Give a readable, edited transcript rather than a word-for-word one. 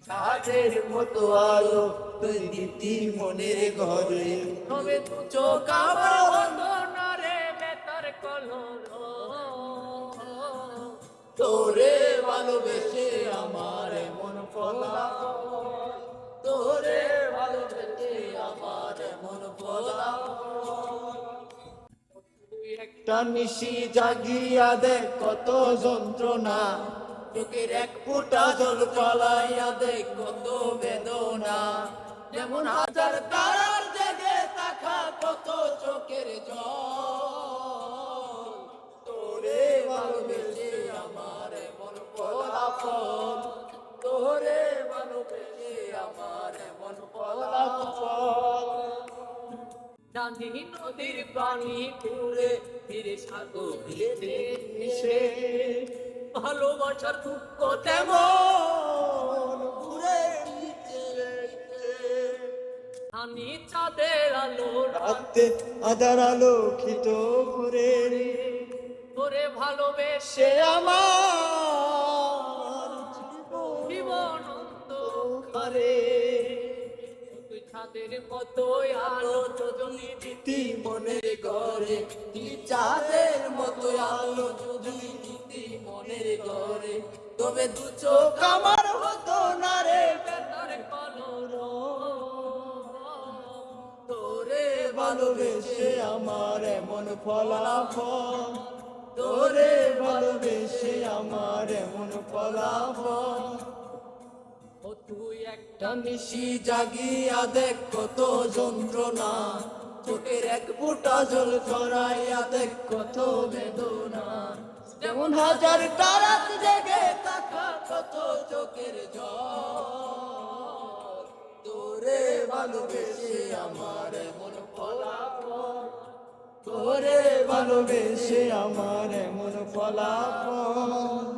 চাঁদের মতো আলো তুই দিতি মনের ঘরে, তবে দু চোখ আমার হতো না রে বেতার কলর। তোরে ভালোবেসে আমার মন ফলাফল, তোরে ভালোবেসে আমার মন ফলাফল। তুই একটা নিশি জাগিয়া দেখ কত যন্ত্রণা, চোখের এক ফোঁটা জল ফলাইয়া দেখ কত বেদনা। যেমন হাজার তারার জেগে থাকা কত চোখের জল, তোরে ভালোবেসে আমার মন ফলাফল, তোরে ভালোবেসে আমার মন ফলাফল। জানি নদীর পানি পুরে ফিরে সাগরে মিশে, ভালোবাসার দুঃখ তেমন ঘুরে আমি চাঁদের আলো রাতে আধার আলোকিত ঘুরে তোরে ভালোবেসে আমার জীবন অন্ধকারে। তুই চাঁদের মতোই আলো যদি দিতি মনের ঘরে, তুই চাঁদের মতোই আলো যদি দিতি মনের ঘরে, তবে দু চোখ আমার হতো না রে বেতার কলর। তোরে ভালোবেসে আমার এমন ফলাফল, তোরে ভালোবেসে আমার এমন ফলাফল। ও তুই একটা নিশি জাগিয়া দেখ কত যন্ত্রণা, চোখের এক ফোঁটা জল ছড়াইয়া দেখ কত বেদনা। যেমন হাজার তারাত জেগে থাকা কত চোখের জল, তোরে ভালোবেসে আমার মন ফলাফল, তোরে ভালোবেসে আমার মন ফলাফল।